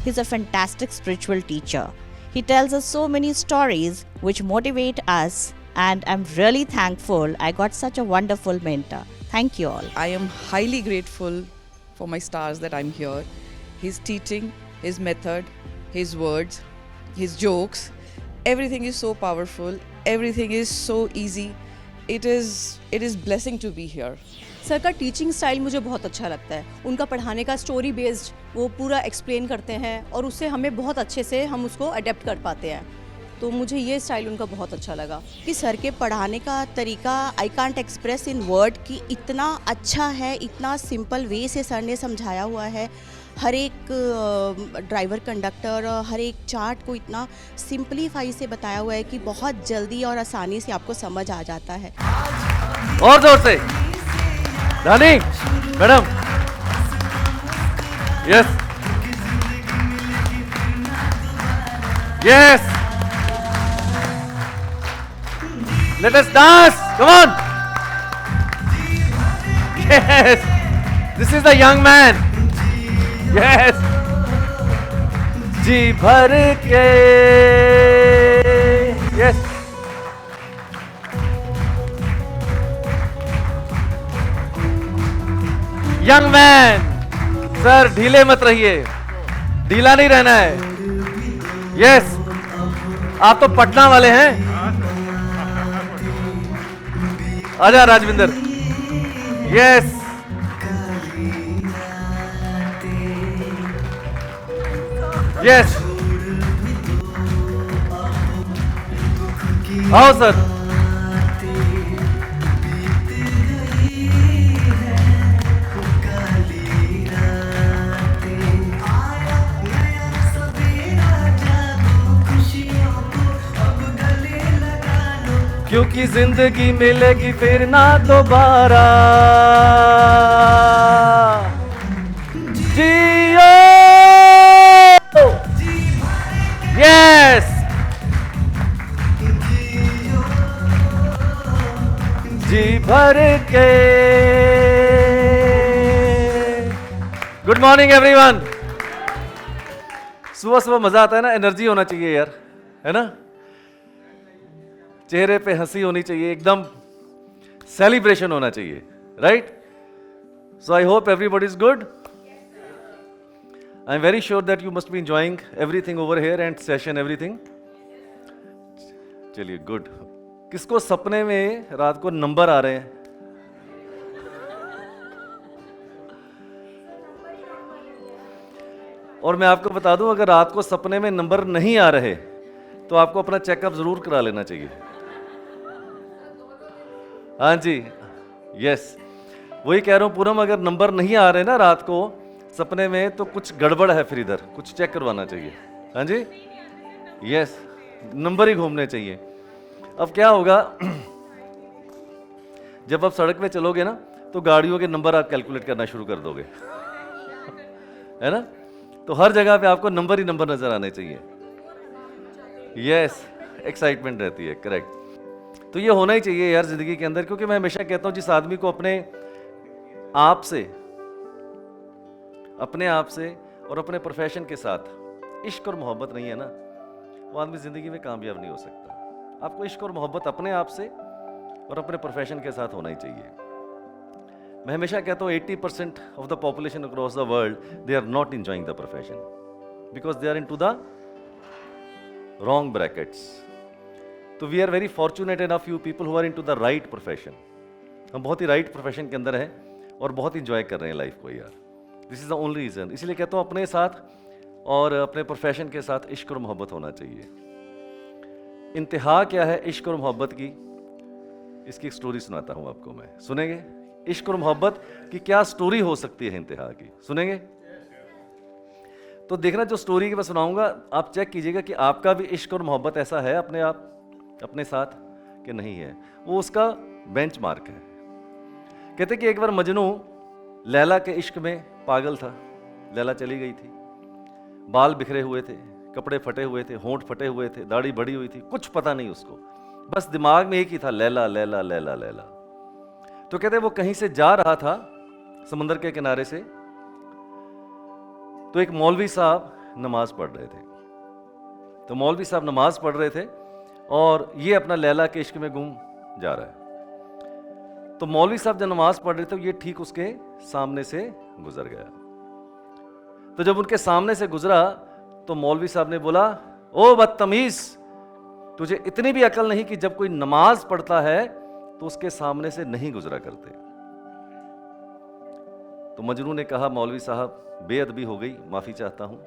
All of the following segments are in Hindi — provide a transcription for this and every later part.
He's a fantastic spiritual teacher. He tells us so many stories which motivate us, and I'm really thankful I got such a wonderful mentor. Thank you all. I am highly grateful for my stars that I'm here. His teaching, his method, his words, his jokes, everything is so powerful, everything is so easy. It is blessing to be here. Sir का टीचिंग स्टाइल मुझे बहुत अच्छा लगता है. उनका पढ़ाने का स्टोरी बेस्ड वो पूरा एक्सप्लेन करते हैं और उससे हमें बहुत अच्छे से हम उसको अडेप्ट कर पाते हैं. तो मुझे ये स्टाइल उनका बहुत अच्छा लगा कि सर के पढ़ाने का तरीका I can't express in word कि इतना अच्छा है, इतना सिंपल वे से सर ने समझाया हुआ है. हर एक ड्राइवर कंडक्टर हर एक चार्ट को इतना सिंपलीफाई से बताया हुआ है कि बहुत जल्दी और आसानी से आपको समझ आ जाता है. और जोर से Rani madam. Yes yes let us dance. Come on. Yes this is the young man. Yes जी भर के. Yes young man. सर ढीले मत रहिए, ढीला नहीं रहना है. यस आप तो पटना वाले हैं. आजा राजविंदर. यस यस आओ सर. क्योंकि जिंदगी मिलेगी फिर ना दोबारा. जियो. यस जी भर के. Good morning everyone. सुबह सुबह मजा आता है ना. एनर्जी होना चाहिए यार, है ना. चेहरे पे हंसी होनी चाहिए, एकदम सेलिब्रेशन होना चाहिए, right. So I hope everybody is good. I am very sure that you must be enjoying everything over here and session everything. चलिए गुड. किसको सपने में रात को नंबर आ रहे हैं? और मैं आपको बता दूं, अगर रात को सपने में नंबर नहीं आ रहे तो आपको अपना चेकअप जरूर करा लेना चाहिए. हाँ जी यस वही कह रहा हूं पूनम. अगर नंबर नहीं आ रहे ना रात को सपने में तो कुछ गड़बड़ है, फिर इधर कुछ चेक करवाना चाहिए. हाँ जी यस नंबर ही घूमने चाहिए. अब क्या होगा जब आप सड़क पे चलोगे ना तो गाड़ियों के नंबर आप कैलकुलेट करना शुरू कर दोगे, है ना. तो हर जगह पे आपको नंबर ही नंबर नजर आने चाहिए. यस एक्साइटमेंट रहती है, करेक्ट. तो ये होना ही चाहिए यार जिंदगी के अंदर. क्योंकि मैं हमेशा कहता हूं जिस आदमी को अपने आप से और अपने प्रोफेशन के साथ इश्क और मोहब्बत नहीं है ना, वो आदमी जिंदगी में कामयाब नहीं हो सकता. आपको इश्क और मोहब्बत अपने आप से और अपने प्रोफेशन के साथ होना ही चाहिए. मैं हमेशा कहता हूँ 80% of the population across the world they are not enjoying the profession because they are into the wrong brackets. तो we are very fortunate enough few people who are into the right profession. हम बहुत ही राइट प्रोफेशन के अंदर हैं और बहुत इंजॉय कर रहे हैं लाइफ को यार. This is the only reason. इसलिए कहता हूँ अपने साथ और अपने प्रोफेशन के साथ इश्क और मोहब्बत होना चाहिए. इंतहा क्या है इश्क और मोहब्बत की, इसकी एक स्टोरी सुनाता हूँ आपको मैं. सुनेंगे? इश्क और मोहब्बत की क्या स्टोरी हो सकती है इंतहा की, सुनेंगे? तो देखना जो स्टोरी की मैं सुनाऊंगा आप चेक कीजिएगा कि आपका भी इश्क और मोहब्बत ऐसा है अपने आप अपने साथ कि नहीं है. वो उसका बेंचमार्क है. कहते कि एक बार मजनू लैला के इश्क में पागल था. लैला चली गई थी, बाल बिखरे हुए थे, कपड़े फटे हुए थे, होंठ फटे हुए थे, दाढ़ी बड़ी हुई थी, कुछ पता नहीं उसको, बस दिमाग में एक ही था लैला लैला लैला लैला. तो कहते वो कहीं से जा रहा था समंदर के किनारे से, तो एक मौलवी साहब नमाज पढ़ रहे थे। तो मौलवी साहब नमाज पढ़ रहे थे और ये अपना लैला के इश्क में गुम जा रहा है। तो मौलवी साहब जब नमाज पढ़ रहे थे ये ठीक उसके सामने से गुजर गया। तो जब उनके सामने से गुजरा तो मौलवी साहब ने बोला, ओ बदतमीज, तुझे इतनी भी अकल नहीं कि जब कोई नमाज पढ़ता है तो उसके सामने से नहीं गुजरा करते। तो मजनू ने कहा, मौलवी साहब बेअदबी हो गई, माफी चाहता हूं,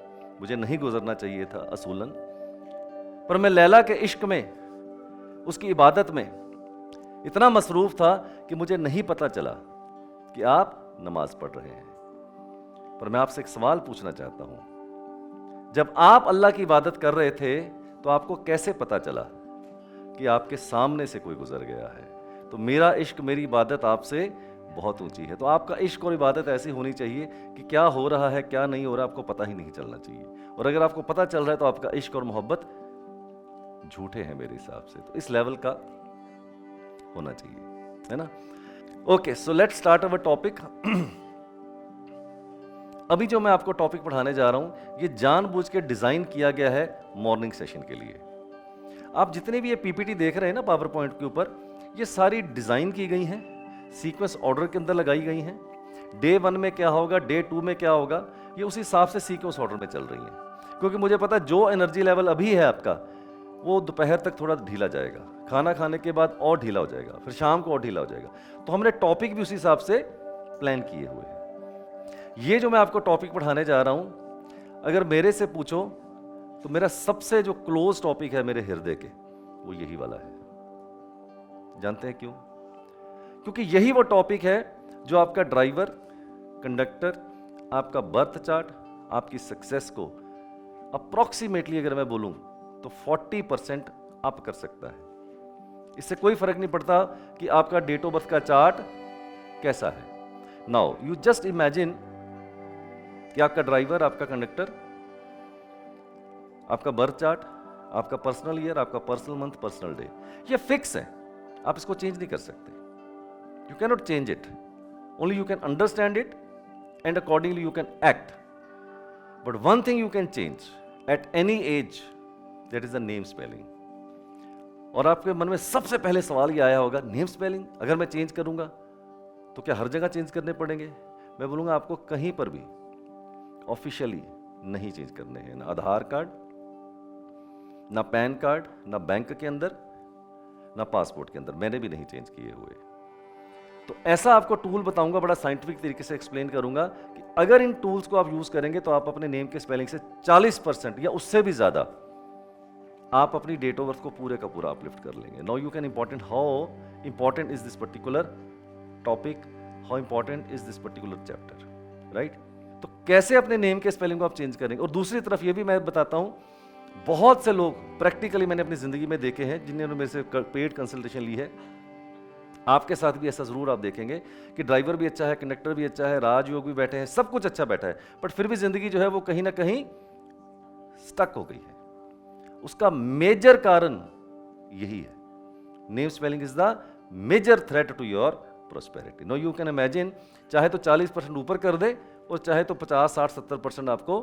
मुझे नहीं गुजरना चाहिए था असूलन, पर मैं लैला के इश्क में, उसकी इबादत में इतना मसरूफ था कि मुझे नहीं पता चला कि आप नमाज पढ़ रहे हैं। पर मैं आपसे एक सवाल पूछना चाहता हूं, जब आप अल्लाह की इबादत कर रहे थे तो आपको कैसे पता चला कि आपके सामने से कोई गुजर गया है? तो मेरा इश्क, मेरी इबादत आपसे बहुत ऊंची है। तो आपका इश्क और इबादत ऐसी होनी चाहिए कि क्या हो रहा है क्या नहीं हो रहा आपको पता ही नहीं चलना चाहिए, और अगर आपको पता चल रहा है तो आपका इश्क और मोहब्बत झूठे हैं मेरे हिसाब से। तो इस लेवल का होना चाहिए, है ना। Okay, so let's start our topic. अभी जो मैं आपको टॉपिक पढ़ाने जा रहा हूं ये जानबूझ के डिजाइन किया गया है मॉर्निंग सेशन के लिए। आप जितने भी ये पीपीटी देख रहे हैं ना पावर पॉइंट के ऊपर, ये सारी डिजाइन की गई हैं, सीक्वेंस ऑर्डर के अंदर लगाई गई हैं। डे 1 में क्या होगा, डे 2 में क्या होगा, ये उसी हिसाब से सीक्वेंस ऑर्डर में चल रही है। क्योंकि मुझे पता है जो एनर्जी लेवल अभी है आपका वो दोपहर तक थोड़ा ढीला जाएगा, खाना खाने के बाद और ढीला हो जाएगा, फिर शाम को और ढीला हो जाएगा। तो हमने टॉपिक भी उसी हिसाब से प्लान किए हुए हैं। ये जो मैं आपको टॉपिक पढ़ाने जा रहा हूं, अगर मेरे से पूछो तो मेरा सबसे जो क्लोज टॉपिक है मेरे हृदय के, वो यही वाला है। जानते हैं क्यों? क्योंकि यही वो टॉपिक है जो आपका ड्राइवर, कंडक्टर, आपका बर्थ चार्ट, आपकी सक्सेस को अप्रॉक्सीमेटली अगर मैं बोलूं तो 40% अप कर सकता है। इससे कोई फर्क नहीं पड़ता कि आपका डेट ऑफ बर्थ का चार्ट कैसा है। नाउ यू जस्ट इमेजिन कि आपका ड्राइवर, आपका कंडक्टर, आपका बर्थ चार्ट, आपका पर्सनल ईयर, आपका पर्सनल मंथ, पर्सनल डे, ये फिक्स है, आप इसको चेंज नहीं कर सकते। You can not change it, only you can understand it and accordingly you can act. But one thing you can change at any as, that is the name spelling. और आपके मन में सबसे पहले सवाल ये आया होगा, नेम स्पेलिंग अगर मैं चेंज करूंगा तो क्या हर जगह चेंज करने पड़ेंगे? मैं बोलूंगा आपको कहीं पर भी ऑफिशियली नहीं चेंज करने हैं, ना आधार कार्ड, ना पैन कार्ड, ना बैंक के अंदर, ना पासपोर्ट के अंदर, मैंने भी नहीं चेंज किए हुए। तो ऐसा आपको टूल बताऊंगा, बड़ा साइंटिफिक तरीके से एक्सप्लेन करूंगा कि अगर इन टूल्स को आप यूज करेंगे तो आप अपने नेम के स्पेलिंग से 40% या उससे भी ज्यादा आप अपनी डेट ऑफ बर्थ को पूरे का पूरा अपलिफ्ट कर लेंगे। Now you can important, how important is this particular topic, how important is this particular chapter, right. तो कैसे अपने नेम के स्पेलिंग को आप चेंज करेंगे। और दूसरी तरफ ये भी मैं बताता हूं, बहुत से लोग प्रैक्टिकली मैंने अपनी जिंदगी में देखे हैं जिन्होंने मेरे से पेड कंसल्टेशन ली है, आपके साथ भी ऐसा जरूर आप देखेंगे कि ड्राइवर भी अच्छा है, कंडक्टर भी अच्छा है, राजयोग भी बैठे हैं, सब कुछ अच्छा बैठा है, बट फिर भी जिंदगी जो है वो कहीं ना कहीं स्टक हो गई है। उसका मेजर कारण यही है, name spelling is the major threat to your prosperity. No you can imagine, चाहे तो 40% ऊपर कर दे और चाहे तो 50, 60, 70% आपको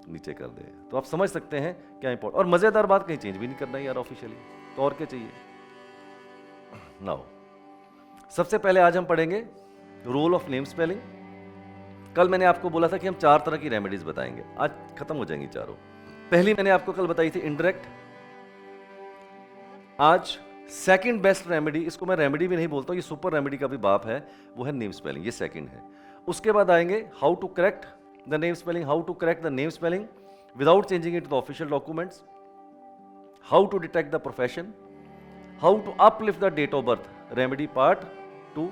नीचे कर दे। तो आप समझ सकते हैं क्या इंपॉर्टेंट। और मजेदार बात, कहीं चेंज भी नहीं करना यार ऑफिशियली, तो और क्या चाहिए। नाउ सबसे पहले आज हम पढ़ेंगे रोल ऑफ नेम स्पेलिंग। कल मैंने आपको बोला था कि हम 4 तरह की रेमेडीज बताएंगे, आज खत्म हो जाएंगी चारों। पहली मैंने आपको कल बताई थी इनडायरेक्ट, आज सेकंड बेस्ट रेमेडी, इसको मैं रेमेडी भी नहीं बोलता, ये सुपर रेमेडी का भी बाप है, वो है नेम स्पेलिंग, ये सेकंड है। उसके बाद आएंगे how to correct the name spelling, how to correct the name spelling without changing it to the official documents, how to detect the profession, how to uplift the date of birth remedy part 2,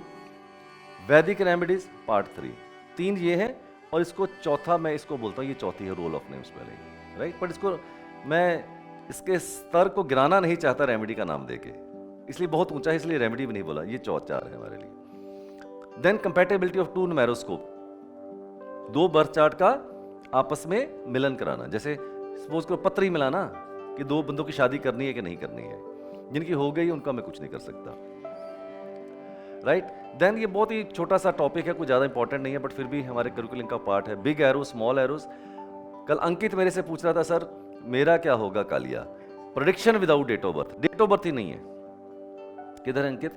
Vedic remedies part 3। 3 ये है, और इसको चौथा मैं इसको बोलता हूँ, ये चौथी है role of name spelling, right. But इसको मैं इसके स्तर को गिराना नहीं चाहता रेमेडी का नाम देके, इसलिए बहुत ऊंचा है, इसलिए रेमेडी भी नहीं बोला, ये 4 है हमारे लिए। Then compatibility of 2 numeroscope, 2 birth chart का आपस में मिलन कराना। जैसे सपोज करो पत्री मिलाना कि 2 बंदों की शादी करनी है कि नहीं करनी है, जिनकी हो गई उनका मैं कुछ नहीं कर सकता, राइट। देन ये बहुत ही छोटा सा टॉपिक है, कुछ ज़्यादा इंपॉर्टेंट नहीं है, बट फिर भी हमारे करिकुलम का पार्ट है। बिग एरोज, स्मॉल एरोज, कल अंकित मेरे से पूछ रहा था, सर मेरा क्या होगा Kaliya, prediction without date of birth. Date of birth ही नहीं है। किधर है अंकित?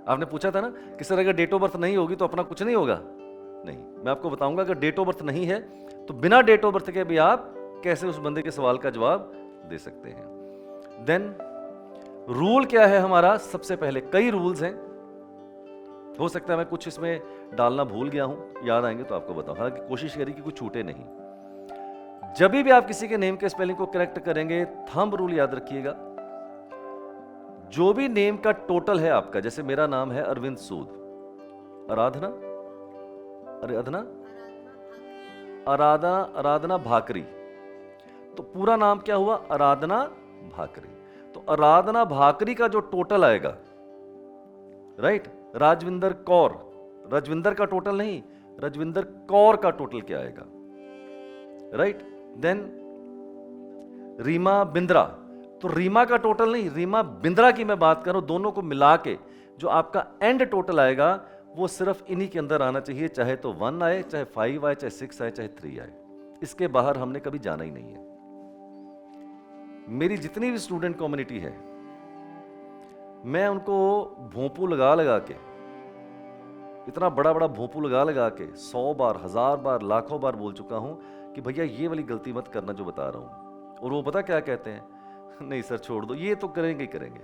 आपने पूछा था ना कि सर अगर डेट ऑफ बर्थ नहीं होगी तो अपना कुछ नहीं होगा। नहीं, मैं आपको बताऊंगा अगर डेट ऑफ बर्थ नहीं है तो बिना डेट ऑफ बर्थ के भी आप कैसे उस बंदे के सवाल का जवाब दे सकते हैं। देन रूल क्या है हमारा? सबसे पहले कई रूल्स हैं, हो सकता है मैं कुछ इसमें डालना भूल गया हूं, याद आएंगे तो आपको बताऊं। हालांकि कोशिश करिए कि कुछ छूटे नहीं। जब भी आप किसी के नेम के स्पेलिंग को करेक्ट करेंगे, थंब रूल याद रखिएगा। जो भी नेम का टोटल है आपका, जैसे मेरा नाम है अरविंद सूद, आराधना, आराधना आराधना आराधना भाकरी, तो पूरा नाम क्या हुआ? आराधना भाकरी। तो आराधना भाकरी का जो टोटल आएगा, राइट, राजविंदर कौर, राजविंदर का टोटल नहीं, राजविंदर कौर का टोटल क्या आएगा, राइट। देन रीमा बिंद्रा, तो रीमा का टोटल नहीं, रीमा बिंद्रा की मैं बात करूं, दोनों को मिला के जो आपका एंड टोटल आएगा वो सिर्फ इन्हीं के अंदर आना चाहिए, चाहे तो 1 आए, चाहे 5 आए, चाहे 6 आए, चाहे 3 आए। इसके बाहर हमने कभी जाना ही नहीं है। मेरी जितनी भी स्टूडेंट कम्युनिटी है, मैं उनको भोंपू लगा लगा के, इतना बड़ा बड़ा भोंपू लगा लगा के 100 बार, 1000 बार, लाखों बार बोल चुका हूं कि भैया ये वाली गलती मत करना जो बता रहा हूं। और वो पता क्या कहते हैं? नहीं सर छोड़ दो, ये तो करेंगे ही करेंगे,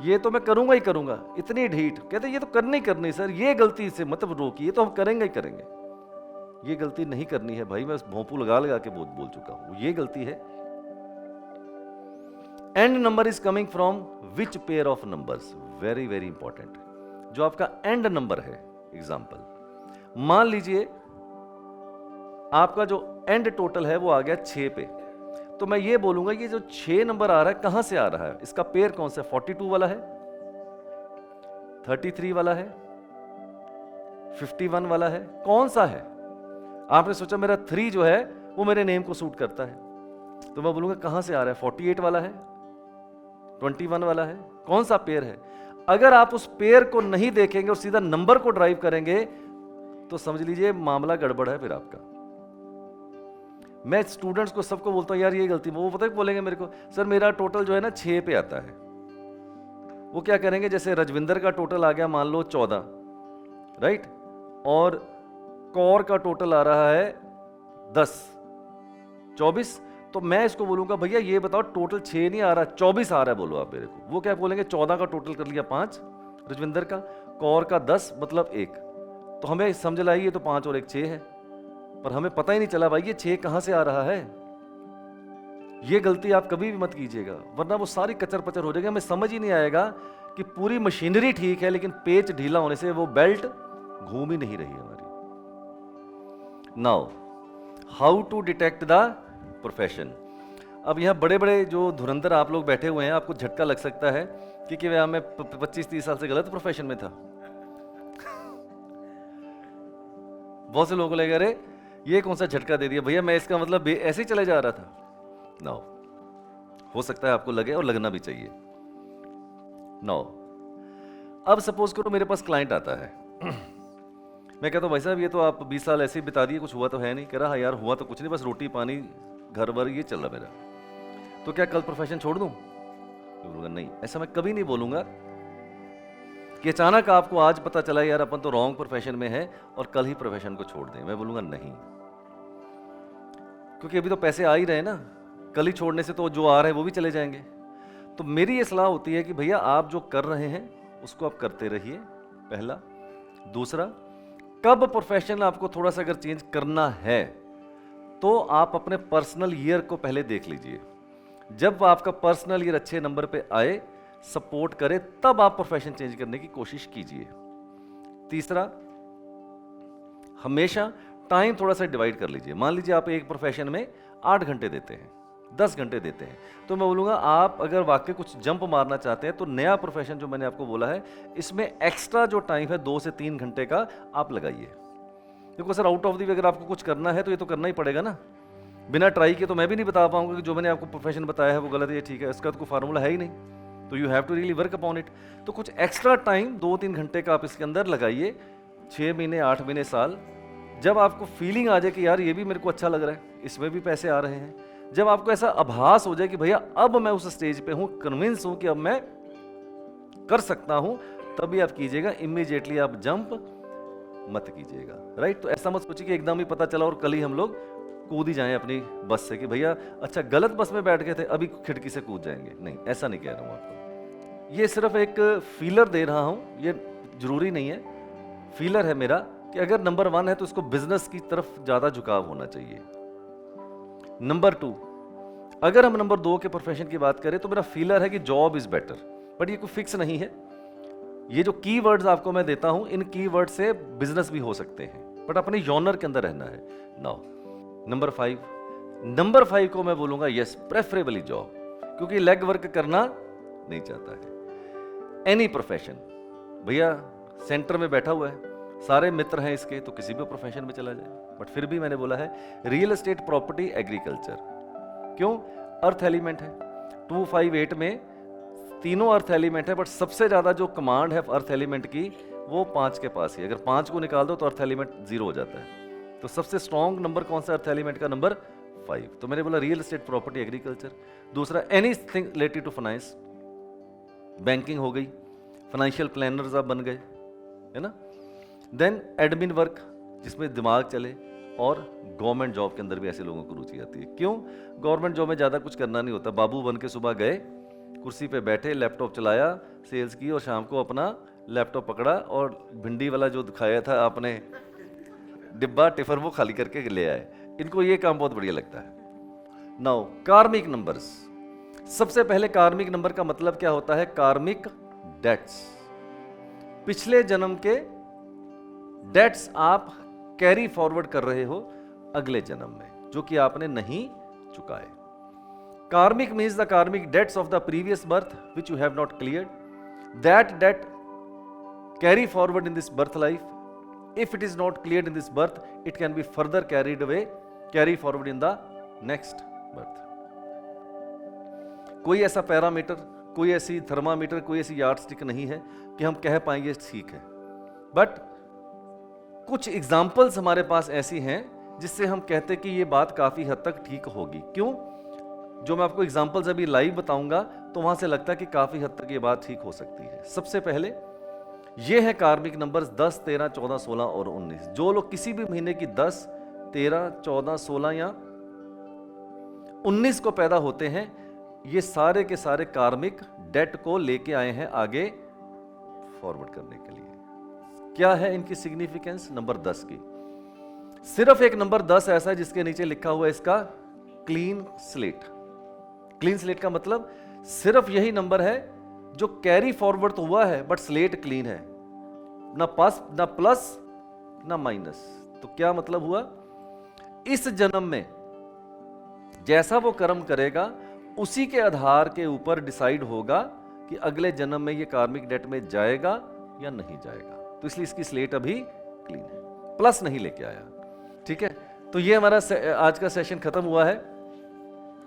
ये तो मैं करूंगा ही करूंगा। इतनी ढीठ, कहते ये तो करनी करनी सर, ये गलती से मतलब रोकी, ये तो हम करेंगे ही करेंगे। ये गलती नहीं करनी है भाई, मैं भोंपू लगा लगा के बोल चुका हूं, ये गलती है। And number is coming from which pair of numbers, very very important. जो आपका एंड नंबर है, एग्जाम्पल मान लीजिए आपका जो एंड टोटल है वो आ गया 6 पे, तो मैं ये बोलूंगा ये जो 6 नंबर आ रहा है कहां से आ रहा है, इसका पेयर कौन सा है? 42 वाला है, 33 वाला है, 51 वाला है, कौन सा है? आपने सोचा मेरा 3 जो है वो मेरे नेम को सूट करता है, तो मैं बोलूंगा कहां से आ रहा है? 48 वाला है, 21 वाला है, कौन सा पेयर है? अगर आप उस पेयर को नहीं देखेंगे और सीधा नंबर को ड्राइव करेंगे तो समझ लीजिए मामला गड़बड़ है फिर आपका। मैं स्टूडेंट्स को सबको बोलता हूं यार ये गलती, वो पता है बोलेंगे मेरे को, सर मेरा टोटल जो है ना 6 पे आता है। वो क्या करेंगे, जैसे रजविंदर का टोटल आ गया मान लो 14, राइट, और कौर का टोटल आ रहा है 10, 24, तो मैं इसको बोलूंगा भैया ये बताओ टोटल 6 नहीं आ रहा 24 आ रहा है, बोलो आप मेरे को। वो क्या बोलेंगे 14 का टोटल कर लिया 5 रजविंदर का, कौर का 10 मतलब 1, तो हमें समझ लाई ये तो 5 और 1 6 है, पर हमें पता ही नहीं चला भाई ये 6 कहां से आ रहा है। ये गलती आप कभी भी मत कीजिएगा, वरना वो सारी कचर पचर हो जाएगी, हमें समझ ही नहीं आएगा कि पूरी मशीनरी ठीक है लेकिन पेच ढीला होने से वो बेल्ट घूम ही नहीं रही हमारी। Now how to detect the profession. अब यहाँ बड़े बड़े जो धुरंधर आप लोग बैठे हुए हैं, आपको झटका लग सकता है कि भैया मैं 25-30 साल से गलत प्रोफेशन में था। बहुत से लोगों को लगेगा अरे ये कौन सा झटका दे दिया भैया, मैं इसका मतलब ऐसे ही चले जा रहा था। नाउ हो सकता है आपको लगे और लगना भी चाहिए। नाउ अब सपोज करो मेरे पास क्लाइंट आता है मैं कहता हूँ भाई साहब ये तो आप 20 साल ऐसे ही बिता दिए, कुछ हुआ तो है नहीं। कह रहा हाँ यार हुआ तो कुछ नहीं, बस रोटी पानी घर वर ये चल रहा मेरा, तो क्या कल प्रोफेशन छोड़ दूं? बोलूंगा नहीं, ऐसा मैं कभी नहीं बोलूंगा कि अचानक आपको आज पता चला यार अपन तो रॉन्ग प्रोफेशन में है और कल ही प्रोफेशन को छोड़ दें। मैं बोलूंगा नहीं, क्योंकि अभी तो पैसे आ ही रहे ना, कल ही छोड़ने से तो जो आ रहे हैं वो भी चले जाएंगे। तो मेरी ये सलाह होती है कि भैया आप जो कर रहे हैं उसको आप करते रहिए, पहला। दूसरा, कब प्रोफेशन आपको थोड़ा सा अगर चेंज करना है तो आप अपने पर्सनल ईयर को पहले देख लीजिए। जब आपका पर्सनल ईयर अच्छे नंबर पे आए, सपोर्ट करे, तब आप प्रोफेशन चेंज करने की कोशिश कीजिए। तीसरा, हमेशा टाइम थोड़ा सा डिवाइड कर लीजिए। मान लीजिए आप एक प्रोफेशन में 8 घंटे देते हैं, 10 घंटे देते हैं, तो मैं बोलूँगा आप अगर वाकई कुछ जंप मारना चाहते हैं तो नया प्रोफेशन जो मैंने आपको बोला है इसमें एक्स्ट्रा जो टाइम है 2 से 3 घंटे का आप लगाइए। देखो सर आउट ऑफ दी अगर आपको कुछ करना है तो ये तो करना ही पड़ेगा ना, बिना ट्राई के तो मैं भी नहीं बता पाऊंगा कि जो मैंने आपको प्रोफेशन बताया है वो गलत है, ठीक है, इसका तो कोई फार्मूला है ही नहीं, तो you have to really work upon it. तो कुछ एक्स्ट्रा टाइम 2-3 घंटे का आप इसके अंदर लगाइए, 6 महीने, 8 महीने, साल, जब आपको फीलिंग आ जाए कि यार ये भी मेरे को अच्छा लग रहा है, इसमें भी पैसे आ रहे हैं, जब आपको ऐसा आभास हो जाए कि भैया अब मैं उस स्टेज पे हूं, कन्विंस हूं कि अब मैं कर सकता हूं, तभी आप कीजिएगा। इमीडिएटली आप जंप मत कीजिएगा, राइट। तो ऐसा मत सोचिए कि एकदम ही पता चला और कल ही हम लोग कूद ही जाएं अपनी बस से कि भैया अच्छा गलत बस में बैठ गए थे, अभी खिड़की से कूद जाएंगे। नहीं, ऐसा नहीं कह रहा हूं आपको। ये सिर्फ एक फीलर दे रहा हूं, ये जरूरी नहीं है, फीलर है मेरा कि अगर नंबर 1 है तो इसको बिजनेस की तरफ ज्यादा झुकाव होना चाहिए। नंबर 2, अगर हम नंबर 2 के प्रोफेशन की बात करें तो मेरा फीलर है कि जॉब इज बेटर, बट ये कोई फिक्स नहीं है। ये जो कीवर्ड्स आपको मैं देता हूं, इन कीवर्ड से बिजनेस भी हो सकते हैं, बट अपने जॉनर के अंदर रहना है। नाउ नंबर 5 को मैं बोलूंगा यस, प्रेफरेबली जॉब, क्योंकि लेग वर्क करना नहीं चाहता है। एनी प्रोफेशन, भैया सेंटर में बैठा हुआ है, सारे मित्र हैं इसके, तो किसी भी प्रोफेशन में चला जाए। बट फिर भी मैंने बोला है रियल एस्टेट, प्रॉपर्टी, एग्रीकल्चर। क्यों? अर्थ एलिमेंट है। 258 में तीनों अर्थ एलिमेंट है, बट सबसे ज्यादा जो कमांड है अर्थ एलिमेंट की वो 5 के पास ही। अगर 5 को निकाल दो तो अर्थ एलिमेंट 0 हो जाता है। तो सबसे स्ट्रॉन्ग नंबर कौन सा अर्थ एलिमेंट का? नंबर 5। तो मैंने बोला रियल एस्टेट, प्रॉपर्टी, एग्रीकल्चर। दूसरा anything related to finance, banking हो गई, फाइनेंशियल प्लानर्स आप बन गए, है ना। देन एडमिन वर्क, जिसमें दिमाग चले, और गवर्नमेंट जॉब के अंदर भी ऐसे लोगों को रुचि आती है। क्यों? गवर्नमेंट जॉब में ज़्यादा कुछ करना नहीं होता, बाबू बन के सुबह गए, कुर्सी पे बैठे, लैपटॉप चलाया, सेल्स की, और शाम को अपना लैपटॉप पकड़ा और भिंडी वाला जो दिखाया था आपने डिब्बा टिफर, वो खाली करके ले आए। इनको ये काम बहुत बढ़िया लगता है। नाउ कार्मिक नंबर्स, सबसे पहले कार्मिक नंबर का मतलब क्या होता है? कार्मिक डेट्स, पिछले जन्म के डेट्स आप कैरी फॉरवर्ड कर रहे हो अगले जन्म में, जो कि आपने नहीं चुकाए। Karmic means the karmic debts of the previous birth which you have not cleared, that debt carry forward in this birth life. If it is not cleared in this birth, it can be further carry forward in the next birth. कोई ऐसा पैरामीटर, कोई ऐसी थर्मामीटर, कोई ऐसी यार्डस्टिक नहीं है कि हम कह पाएंगे ठीक है, बट कुछ एग्जाम्पल्स हमारे पास ऐसी हैं जिससे हम कहते कि ये बात काफी हद तक ठीक होगी। क्यों? जो मैं आपको एग्जाम्पल्स अभी लाइव बताऊंगा तो वहां से लगता है कि काफी हद तक ये बात ठीक हो सकती है। सबसे पहले ये है कार्मिक नंबर्स 10, 13, 14, 16 और 19। जो लोग किसी भी महीने की 10, 13, 14, 16 या 19 को पैदा होते हैं, ये सारे के सारे कार्मिक डेट को लेके आए हैं आगे फॉरवर्ड करने के लिए। क्या है इनकी सिग्निफिकेंस? नंबर 10 की। सिर्फ एक नंबर 10 ऐसा है जिसके नीचे लिखा हुआ है इसका क्लीन स्लेट। क्लीन स्लेट का मतलब सिर्फ यही नंबर है जो कैरी फॉरवर्ड तो हुआ है बट स्लेट क्लीन है, ना प्लस ना माइनस। तो क्या मतलब हुआ? इस जन्म में जैसा वो कर्म करेगा उसी के आधार के ऊपर डिसाइड होगा कि अगले जन्म में ये कार्मिक डेट में जाएगा या नहीं जाएगा। तो इसलिए इसकी स्लेट अभी क्लीन है, प्लस नहीं लेके आया। ठीक है, तो ये हमारा आज का सेशन खत्म हुआ है।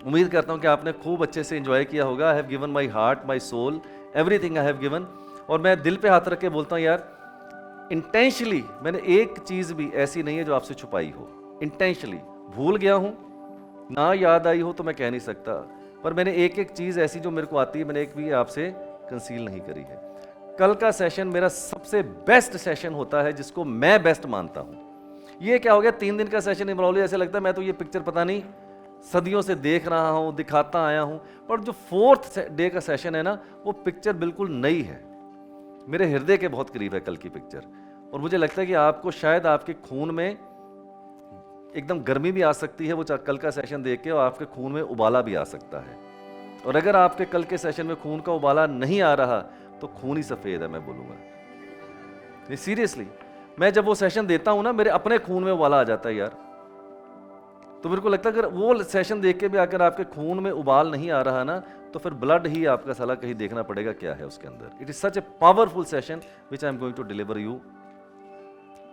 उम्मीद करता हूं कि आपने खूब अच्छे से एंजॉय किया होगा। I have given my heart, my soul, everything I have given. और मैं दिल पे हाथ रख के बोलता हूं यार, इंटेंशनली मैंने एक चीज भी ऐसी नहीं है जो आपसे छुपाई हो। इंटेंशनली भूल गया हूं, ना याद आई हो तो मैं कह नहीं सकता, पर मैंने एक एक चीज ऐसी जो मेरे को आती है मैंने एक भी आपसे कंसील नहीं करी है। कल का सेशन मेरा सबसे बेस्ट सेशन होता है, जिसको मैं बेस्ट मानता हूं। ये क्या हो गया, 3 दिन का सेशन इमरौली, ऐसे लगता है मैं तो ये पिक्चर पता नहीं सदियों से देख रहा हूं, दिखाता आया हूं। पर जो 4th डे का सेशन है ना, वो पिक्चर बिल्कुल नई है, मेरे हृदय के बहुत करीब है कल की पिक्चर। और मुझे लगता है कि आपको शायद आपके खून में एकदम गर्मी भी आ सकती है वो कल का सेशन देख के, और आपके खून में उबाला भी आ सकता है। और अगर आपके कल के सेशन में खून का उबाला नहीं आ रहा तो खून ही सफेद है, मैं बोलूंगा। सीरियसली, मैं जब वो सेशन देता हूं ना, मेरे अपने खून में उबाला आ जाता है यार। तो मेरे को लगता है अगर वो सेशन देख के भी अगर आपके खून में उबाल नहीं आ रहा ना, तो फिर ब्लड ही आपका साला कहीं देखना पड़ेगा क्या है उसके अंदर। It is such a powerful session which I am going to deliver you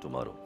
tomorrow.